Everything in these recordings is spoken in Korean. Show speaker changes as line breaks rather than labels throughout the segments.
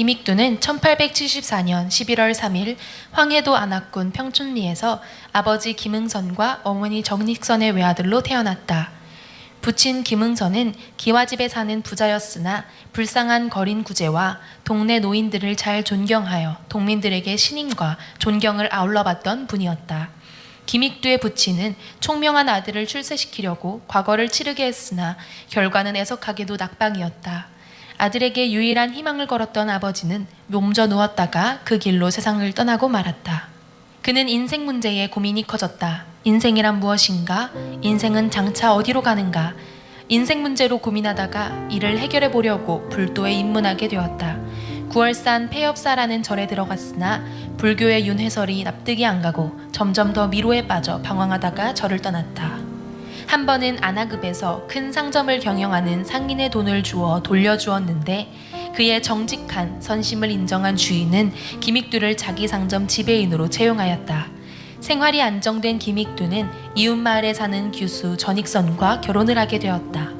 김익두는 1874년 11월 3일 황해도 안악군 평촌리에서 아버지 김응선과 어머니 정익선의 외아들로 태어났다. 부친 김응선은 기와집에 사는 부자였으나 불쌍한 거린 구제와 동네 노인들을 잘 존경하여 동민들에게 신임과 존경을 아울러받던 분이었다. 김익두의 부친은 총명한 아들을 출세시키려고 과거를 치르게 했으나 결과는 애석하게도 낙방이었다. 아들에게 유일한 희망을 걸었던 아버지는 몸져 누웠다가 그 길로 세상을 떠나고 말았다. 그는 인생 문제에 고민이 커졌다. 인생이란 무엇인가? 인생은 장차 어디로 가는가? 인생 문제로 고민하다가 이를 해결해 보려고 불도에 입문하게 되었다. 구월산 폐업사라는 절에 들어갔으나 불교의 윤회설이 납득이 안 가고 점점 더 미로에 빠져 방황하다가 절을 떠났다. 한 번은 안하급에서 큰 상점을 경영하는 상인의 돈을 주어 돌려주었는데 그의 정직한 선심을 인정한 주인은 김익두를 자기 상점 지배인으로 채용하였다. 생활이 안정된 김익두는 이웃마을에 사는 규수 전익선과 결혼을 하게 되었다.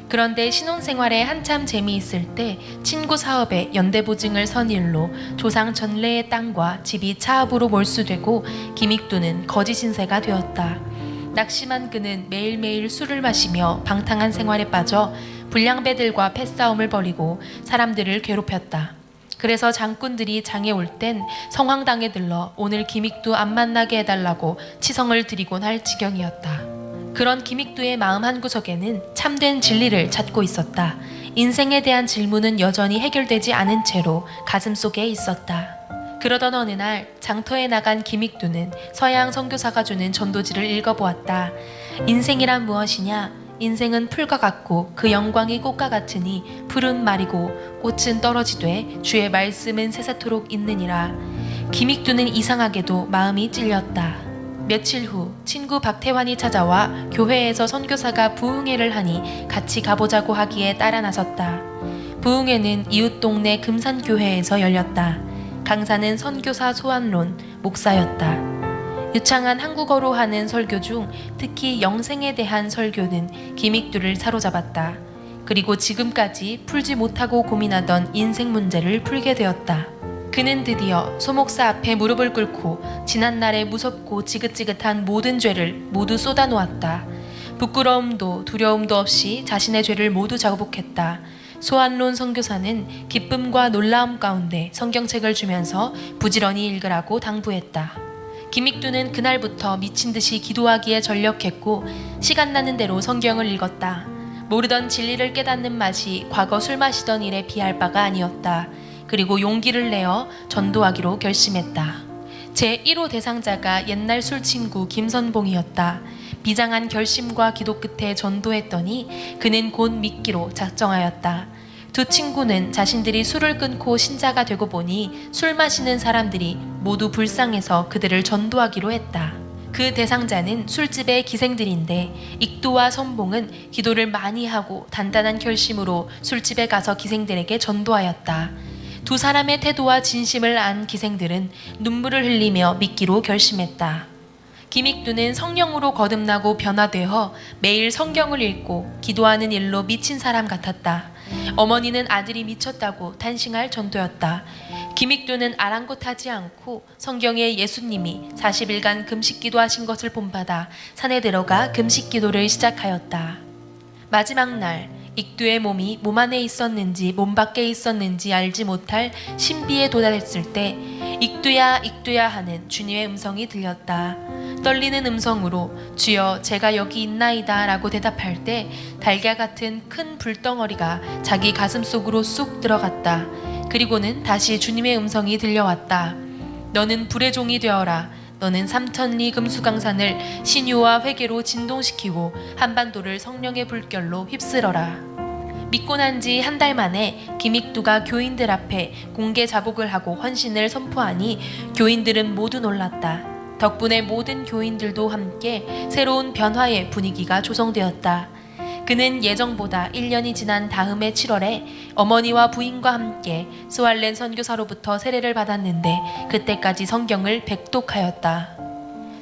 그런데 신혼생활에 한참 재미있을 때 친구 사업에 연대보증을 선 일로 조상 전래의 땅과 집이 차압으로 몰수되고 김익두는 거지 신세가 되었다. 낙심한 그는 매일매일 술을 마시며 방탕한 생활에 빠져 불량배들과 패싸움을 벌이고 사람들을 괴롭혔다. 그래서 장꾼들이 장에 올 땐 성황당에 들러 오늘 김익두 안 만나게 해달라고 치성을 드리곤 할 지경이었다. 그런 김익두의 마음 한구석에는 참된 진리를 찾고 있었다. 인생에 대한 질문은 여전히 해결되지 않은 채로 가슴속에 있었다. 그러던 어느 날 장터에 나간 김익두는 서양 선교사가 주는 전도지를 읽어보았다. 인생이란 무엇이냐? 인생은 풀과 같고 그 영광이 꽃과 같으니 풀은 마리고 꽃은 떨어지되 주의 말씀은 새새토록 있느니라. 김익두는 이상하게도 마음이 찔렸다. 며칠 후 친구 박태환이 찾아와 교회에서 선교사가 부흥회를 하니 같이 가보자고 하기에 따라 나섰다. 부흥회는 이웃 동네 금산교회에서 열렸다. 강사는 선교사 소환론 목사였다. 유창한 한국어로 하는 설교 중 특히 영생에 대한 설교는 김익두를 사로잡았다. 그리고 지금까지 풀지 못하고 고민하던 인생 문제를 풀게 되었다. 그는 드디어 소목사 앞에 무릎을 꿇고 지난날의 무섭고 지긋지긋한 모든 죄를 모두 쏟아놓았다. 부끄러움도 두려움도 없이 자신의 죄를 모두 자복했다. 소환론 선교사는 기쁨과 놀라움 가운데 성경책을 주면서 부지런히 읽으라고 당부했다. 김익두는 그날부터 미친 듯이 기도하기에 전력했고 시간 나는 대로 성경을 읽었다. 모르던 진리를 깨닫는 맛이 과거 술 마시던 일에 비할 바가 아니었다. 그리고 용기를 내어 전도하기로 결심했다. 제1호 대상자가 옛날 술친구 김선봉이었다. 비장한 결심과 기도 끝에 전도했더니 그는 곧 믿기로 작정하였다. 두 친구는 자신들이 술을 끊고 신자가 되고 보니 술 마시는 사람들이 모두 불쌍해서 그들을 전도하기로 했다. 그 대상자는 술집의 기생들인데 익두와 선봉은 기도를 많이 하고 단단한 결심으로 술집에 가서 기생들에게 전도하였다. 두 사람의 태도와 진심을 안 기생들은 눈물을 흘리며 믿기로 결심했다. 김익두는 성령으로 거듭나고 변화되어 매일 성경을 읽고 기도하는 일로 미친 사람 같았다. 어머니는 아들이 미쳤다고 탄식할 정도였다. 김익두는 아랑곳하지 않고 성경에 예수님이 40일간 금식기도 하신 것을 본받아 산에 들어가 금식기도를 시작하였다. 마지막 날 익두의 몸이 몸 안에 있었는지 몸 밖에 있었는지 알지 못할 신비에 도달했을 때 익두야 익두야 하는 주님의 음성이 들렸다. 떨리는 음성으로 주여 제가 여기 있나이다 라고 대답할 때 달걀 같은 큰 불덩어리가 자기 가슴 속으로 쑥 들어갔다. 그리고는 다시 주님의 음성이 들려왔다. 너는 불의 종이 되어라. 너는 삼천리 금수강산을 신유와 회개로 진동시키고 한반도를 성령의 불결로 휩쓸어라. 믿고 난 지 한 달 만에 김익두가 교인들 앞에 공개 자복을 하고 헌신을 선포하니 교인들은 모두 놀랐다. 덕분에 모든 교인들도 함께 새로운 변화의 분위기가 조성되었다. 그는 예정보다 1년이 지난 다음해 7월에 어머니와 부인과 함께 스왈렌 선교사로부터 세례를 받았는데 그때까지 성경을 백독하였다.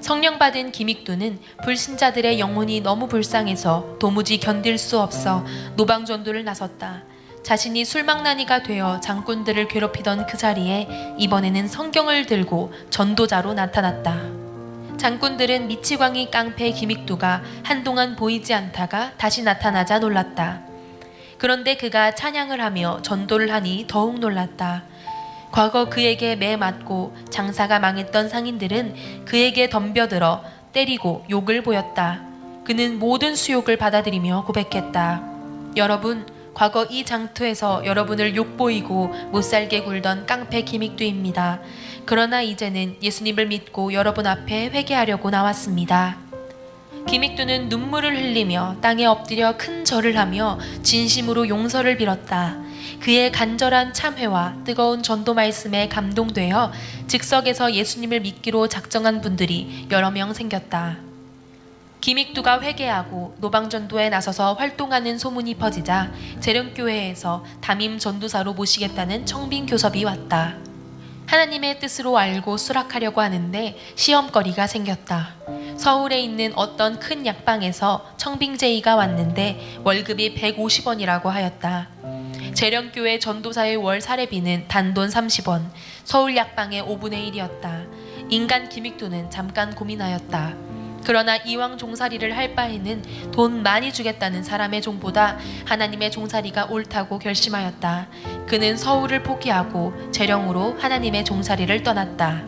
성령 받은 김익두는 불신자들의 영혼이 너무 불쌍해서 도무지 견딜 수 없어 노방전도를 나섰다. 자신이 술망나니가 되어 장군들을 괴롭히던 그 자리에 이번에는 성경을 들고 전도자로 나타났다. 장군들은 미치광이 깡패 기믹두가 한동안 보이지 않다가 다시 나타나자 놀랐다. 그런데 그가 찬양을 하며 전도를 하니 더욱 놀랐다. 과거 그에게 매 맞고 장사가 망했던 상인들은 그에게 덤벼들어 때리고 욕을 보였다. 그는 모든 수욕을 받아들이며 고백했다. 여러분, 과거 이 장터에서 여러분을 욕보이고 못살게 굴던 깡패 기믹두입니다. 그러나 이제는 예수님을 믿고 여러분 앞에 회개하려고 나왔습니다. 기믹두는 눈물을 흘리며 땅에 엎드려 큰 절을 하며 진심으로 용서를 빌었다. 그의 간절한 참회와 뜨거운 전도 말씀에 감동되어 즉석에서 예수님을 믿기로 작정한 분들이 여러 명 생겼다. 기믹두가 회개하고 노방전도에 나서서 활동하는 소문이 퍼지자 재령교회에서 담임 전도사로 모시겠다는 청빙 교섭이 왔다. 하나님의 뜻으로 알고 수락하려고 하는데 시험거리가 생겼다. 서울에 있는 어떤 큰 약방에서 청빙 제의가 왔는데 월급이 150원이라고 하였다. 재령교회 전도사의 월 사례비는 단돈 30원, 서울 약방의 5분의 1이었다. 인간 기믹두는 잠깐 고민하였다. 그러나 이왕 종살이를 할 바에는 돈 많이 주겠다는 사람의 종보다 하나님의 종살이가 옳다고 결심하였다. 그는 서울을 포기하고 재령으로 하나님의 종살이를 떠났다.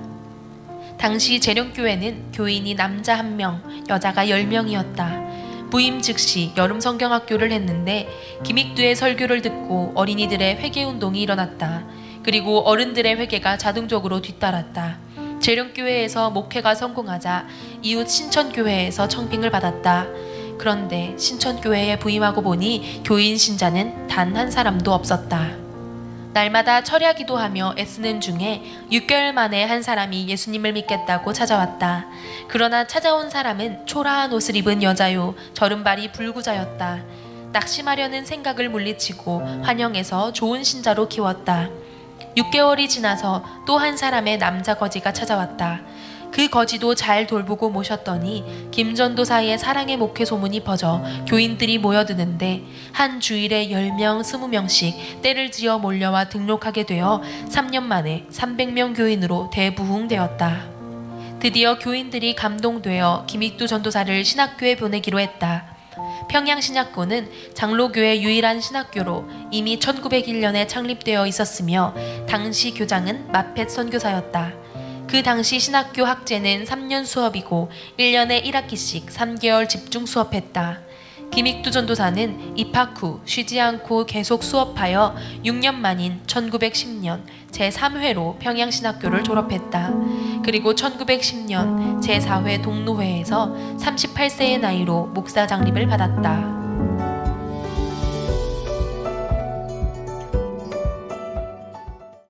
당시 재령교회는 교인이 남자 1명, 여자가 10명이었다. 부임 즉시 여름 성경학교를 했는데 기믹두의 설교를 듣고 어린이들의 회개운동이 일어났다. 그리고 어른들의 회개가 자동적으로 뒤따랐다. 재령교회에서 목회가 성공하자 이웃 신천교회에서 청빙을 받았다. 그런데 신천교회에 부임하고 보니 교인 신자는 단 한 사람도 없었다. 날마다 철야 기도하며 애쓰는 중에 6개월 만에 한 사람이 예수님을 믿겠다고 찾아왔다. 그러나 찾아온 사람은 초라한 옷을 입은 여자요, 저른발이 불구자였다. 낙심하려는 생각을 물리치고 환영해서 좋은 신자로 키웠다. 6개월이 지나서 또 한 사람의 남자 거지가 찾아왔다. 그 거지도 잘 돌보고 모셨더니 김전도사의 사랑의 목회 소문이 퍼져 교인들이 모여드는데 한 주일에 10명, 20명씩 때를 지어 몰려와 등록하게 되어 3년 만에 300명 교인으로 대부흥되었다. 드디어 교인들이 감동되어 기믹두 전도사를 신학교에 보내기로 했다. 평양신학교는 장로교의 유일한 신학교로 이미 1901년에 창립되어 있었으며 당시 교장은 마펫 선교사였다. 그 당시 신학교 학제는 3년 수업이고 1년에 1학기씩 3개월 집중 수업했다. 기믹두 전도사는 입학 후 쉬지 않고 계속 수업하여 6년 만인 1910년 제3회로 평양신학교를 졸업했다. 그리고 1910년 제4회 동로회에서 38세의 나이로 목사 장립을 받았다.